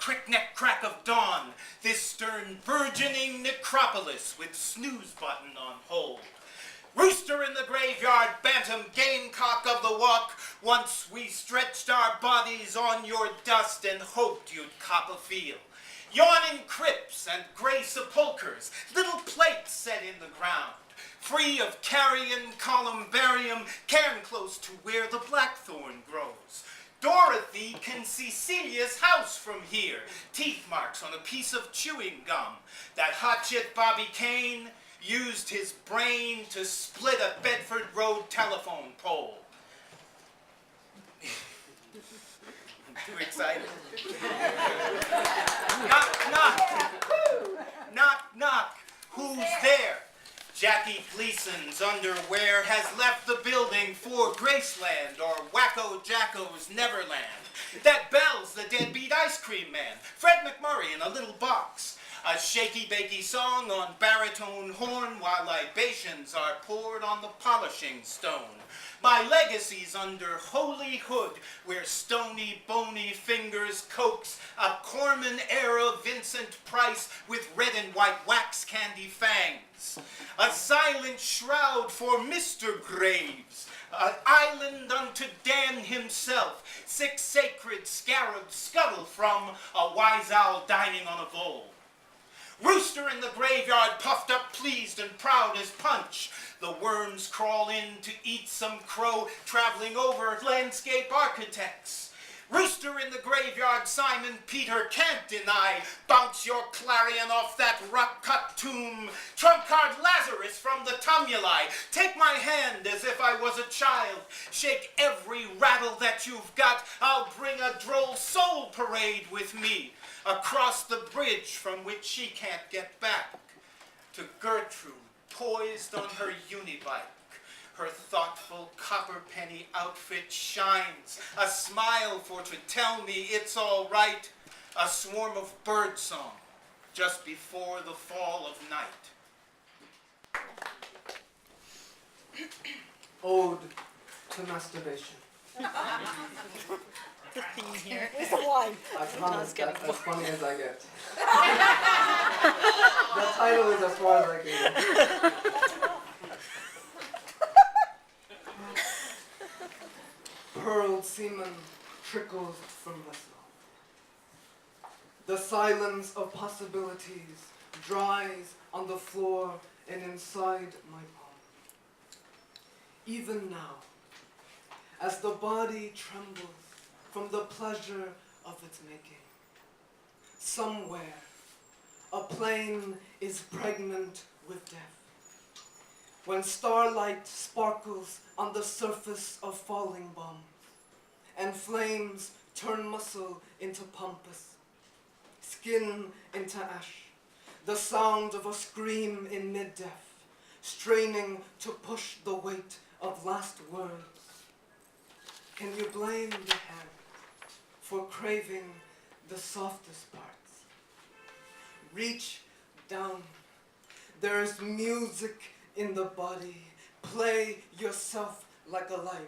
crick-neck crack of dawn, this stern burgeoning necropolis with snooze button on hold. Rooster in the graveyard, bantam gamecock of the walk, once we stretched our bodies on your dust and hoped you'd cop a feel. Yawning crypts and gray sepulchres, little plates set in the ground, free of carrion columbarium, cairn close to where the blackthorn grows. Dorothy can see Celia's house from here, teeth marks on a piece of chewing gum. That hotshot Bobby Kane used his brain to split a Bedford Road telephone pole. I'm too excited. Knock, knock. Knock, knock. Who's there? Jackie Gleason's underwear has left the building for Graceland or Wacko Jacko's Neverland. That Bell's the deadbeat ice cream man, Fred McMurray in a little box. A shaky-bakey song on baritone horn while libations are poured on the polishing stone. My legacy's under holy hood where stony, bony fingers coax a Corman-era Vincent Price with red and white wax candy fangs. A silent shroud for Mr. Graves, an island unto Dan himself, 6 sacred scarab scuttle from a wise owl dining on a bowl. Rooster in the graveyard, puffed up, pleased, and proud as Punch. The worms crawl in to eat some crow, traveling over landscape architects. Rooster in the graveyard, Simon Peter can't deny. Bounce your clarion off that rock-cut tomb. Trump card Lazarus from the tumuli. Take my hand as if I was a child. Shake every rattle that you've got. I'll bring a droll soul parade with me across the bridge from which she can't get back. To Gertrude, poised on her unibike. Her thoughtful copper penny outfit shines. A smile for to tell me it's all right. A swarm of birdsong just before the fall of night. Ode to masturbation. The theme here is wine. I promise that's as funny as I get. The title is as far as I can get. Pearled semen trickles from the snow. The silence of possibilities dries on the floor and inside my palm. Even now, as the body trembles from the pleasure of its making, somewhere a plane is pregnant with death. When starlight sparkles on the surface of falling bombs, and flames turn muscle into pampas, skin into ash, the sound of a scream in mid-death, straining to push the weight of last words. Can you blame the hand for craving the softest parts? Reach down. There is music in the body. Play yourself like a lyra.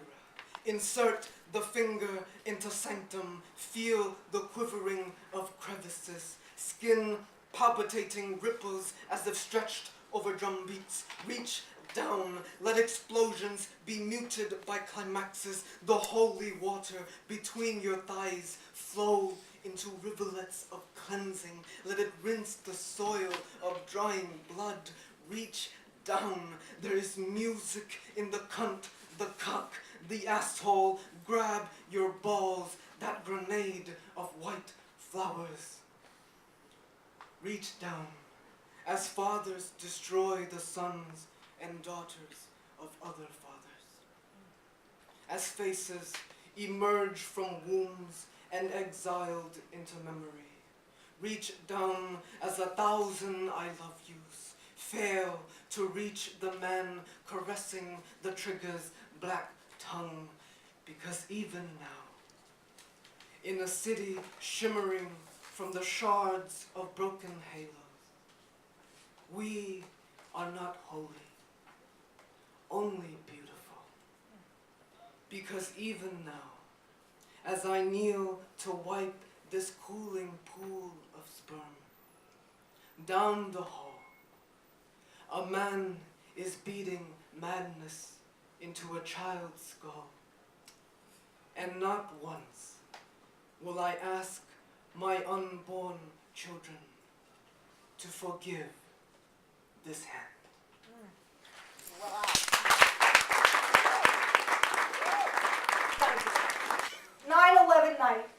Insert the finger into sanctum. Feel the quivering of crevices. Skin palpitating ripples as if stretched over drum beats. Reach down. Let explosions be muted by climaxes. The holy water between your thighs flow into rivulets of cleansing. Let it rinse the soil of drying blood. Reach down. There is music in the cunt, the cock, the asshole. Grab your balls, that grenade of white flowers. Reach down as fathers destroy the sons and daughters of other fathers. As faces emerge from wombs and exiled into memory. Reach down as 1,000 I love yous fail to reach the man caressing the trigger's black tongue, because even now, in a city shimmering from the shards of broken halos, we are not holy, only beautiful. Because even now, as I kneel to wipe this cooling pool of sperm. Down the hall, a man is beating madness into a child's skull. And not once will I ask my unborn children to forgive this hand. 9/11 night.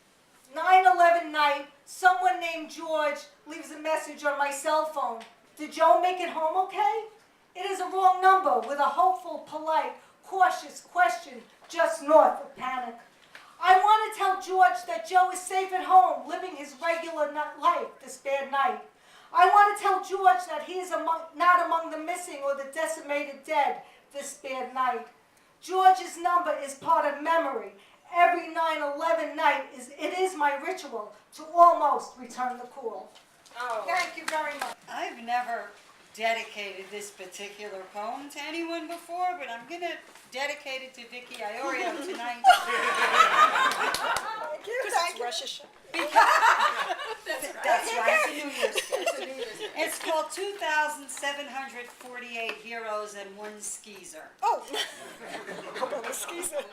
9/11 night, someone named George leaves a message on my cell phone. Did Joe make it home okay? It is a wrong number with a hopeful, polite, cautious question just north of panic. I want to tell George that Joe is safe at home, living his regular life this bad night. I want to tell George that he is not among the missing or the decimated dead this bad night. George's number is part of memory. Every 9/11 night, it is my ritual to almost return the call. Oh. Thank you very much. I've never dedicated this particular poem to anyone before, but I'm going to dedicate it to Vicki Iorio tonight. Thank you. Rosh Hashanah. That's right, it's a New Year's. It's called 2,748 Heroes and One Skeezer. Oh, how about the skeezer?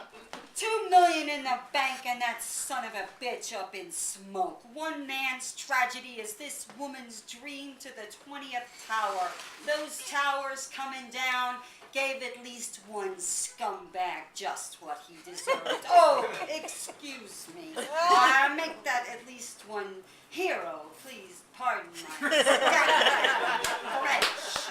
2 million in the bank and that son of a bitch up in smoke. One man's tragedy is this woman's dream to the 20th tower. Those towers coming down gave at least one scumbag just what he deserved. Oh, excuse me. Make that at least one hero, please pardon my French.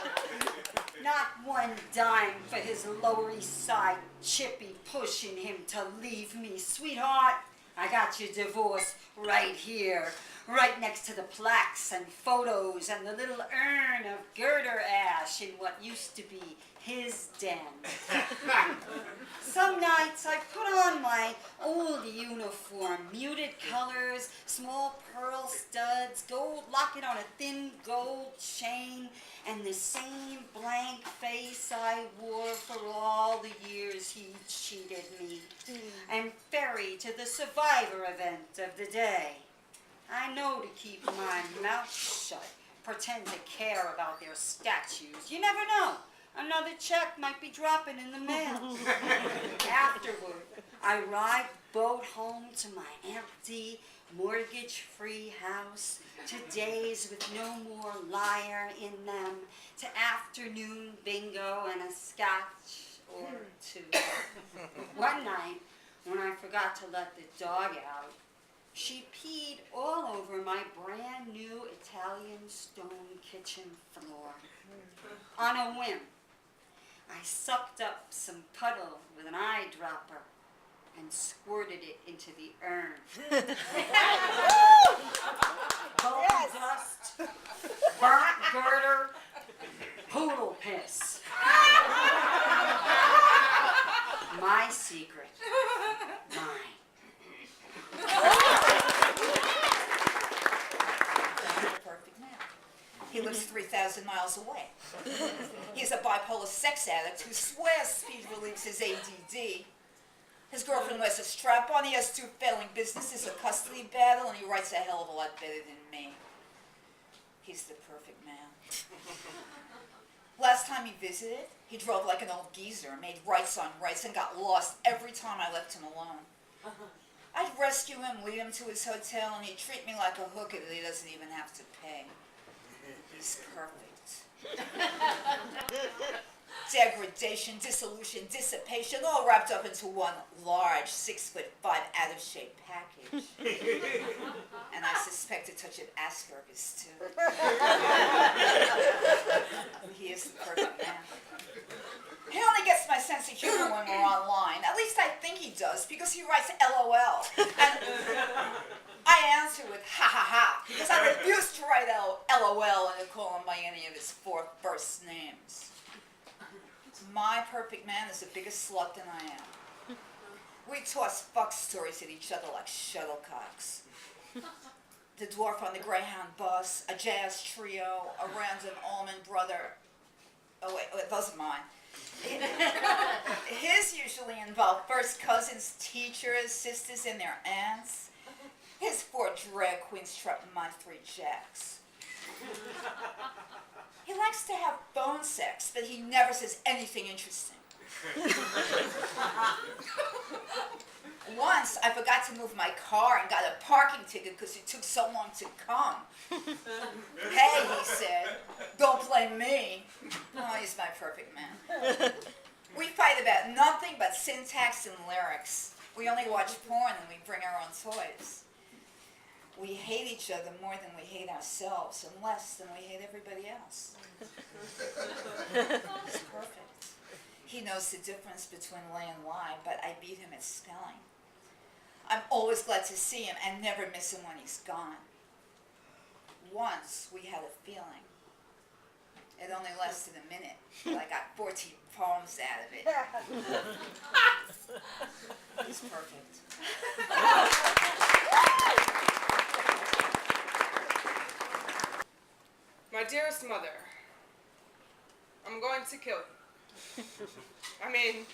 Not one dime for his Lower East Side chippy pushing him to leave me. Sweetheart, I got your divorce right here, right next to the plaques and photos and the little urn of girder ash in what used to be his den. Some nights I put on my old uniform, muted colors, small pearl studs, gold locket on a thin gold chain, and the same blank face I wore for all the years he cheated me, and ferry to the survivor event of the day. I know to keep my mouth shut, pretend to care about their statues. You never know. Another check might be dropping in the mail. Afterward, I ride boat home to my empty, mortgage-free house, to days with no more liar in them, to afternoon bingo and a scotch or two. One night, when I forgot to let the dog out, she peed all over my brand new Italian stone kitchen floor. On a whim, I sucked up some puddle with an eyedropper and squirted it into the urn. Bone dust, burnt girder, poodle piss. My secret, mine. Perfect man. He lives 3,000 miles away. He's a bipolar sex addict who swears speed relieves his ADD. His girlfriend wears a strap-on, he has 2 failing businesses, a custody battle, and he writes a hell of a lot better than me. He's the perfect man. Last time he visited, he drove like an old geezer, made rights on rights, and got lost every time I left him alone. I'd rescue him, lead him to his hotel, and he'd treat me like a hooker that he doesn't even have to pay. He's perfect. Degradation, dissolution, dissipation, all wrapped up into one large 6'5" out-of-shape package. And I suspect a touch of Asperger's too. He is the perfect man. He only gets my sense of humor when we're online. At least I think he does, because he writes LOL. And I answer with ha ha ha, because I refuse to write LOL and to call him by any of his 4 first names. My perfect man is a bigger slut than I am. We toss fuck stories at each other like shuttlecocks. The dwarf on the Greyhound bus, a jazz trio, a random almond brother. Oh wait, those are mine. His usually involve first cousins, teachers, sisters, and their aunts. His 4 drag queens trap my 3 jacks. He likes to have phone sex, but he never says anything interesting. Once, I forgot to move my car and got a parking ticket because it took so long to come. Hey, he said, don't blame me. Oh, he's my perfect man. We fight about nothing but syntax and lyrics. We only watch porn and we bring our own toys. We hate each other more than we hate ourselves and less than we hate everybody else. He's perfect. He knows the difference between lay and lie, but I beat him at spelling. I'm always glad to see him and never miss him when he's gone. Once we had a feeling. It only lasted a minute, but I got 14 poems out of it. He's perfect. My dearest mother, I'm going to kill you. I mean,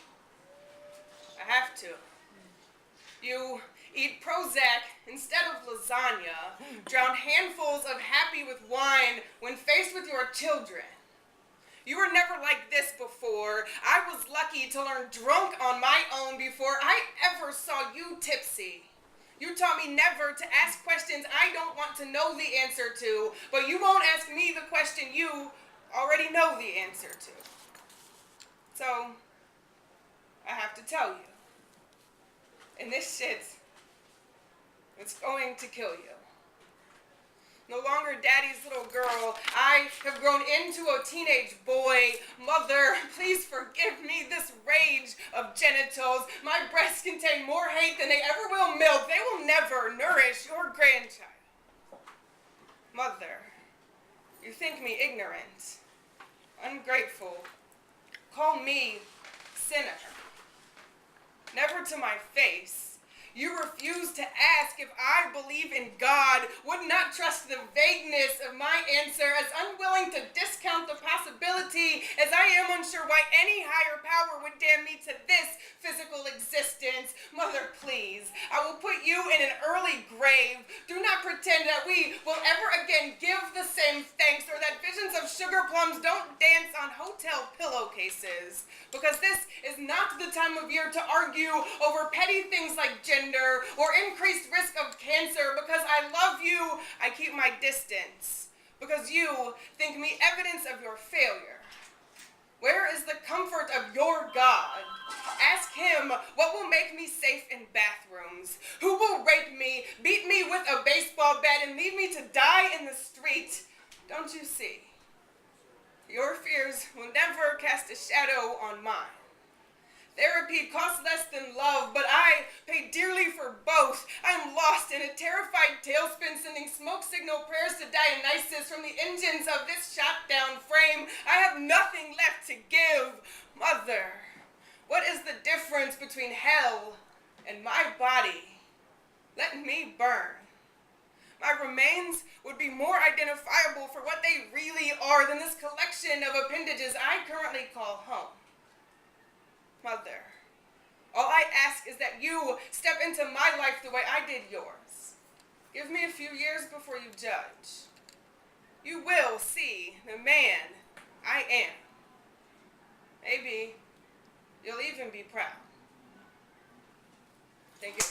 I have to. You eat Prozac instead of lasagna, drown handfuls of happy with wine when faced with your children. You were never like this before. I was lucky to learn drunk on my own before I ever saw you tipsy. You taught me never to ask questions I don't want to know the answer to, but you won't ask me the question you already know the answer to. So, I have to tell you. And this shit, it's going to kill you. No longer daddy's little girl, I have grown into a teenage boy. Mother, please forgive me this rage of genitals. My breasts contain more hate than they ever will milk. They will never nourish your grandchild. Mother, you think me ignorant, ungrateful. Call me sinner. Never to my face. You refuse to ask if I believe in God, would not trust the vagueness of my answer, as unwilling to discount the possibility as I am unsure why any higher power would damn me to this physical existence. Mother, please, I will put you in an early grave. Do not pretend that we will ever again give the same thanks, or that visions of sugar plums don't dance on hotel pillowcases. Because this is not the time of year to argue over petty things like gender or increased risk of cancer. Because I love you, I keep my distance. Because you think me evidence of your failure. Where is the comfort of your God? Ask him what will make me safe in bathrooms. Who will rape me, beat me with a baseball bat, and leave me to die in the street? Don't you see? Your fears will never cast a shadow on mine. Therapy costs less than love, but I pay dearly for both. I am lost in a terrified tailspin, sending smoke signal prayers to Dionysus from the engines of this shot-down frame. I have nothing left to give. Mother, what is the difference between hell and my body? Let me burn. My remains would be more identifiable for what they really are than this collection of appendages I currently call home. Mother, all I ask is that you step into my life the way I did yours. Give me a few years before you judge. You will see the man I am. Maybe you'll even be proud. Thank you.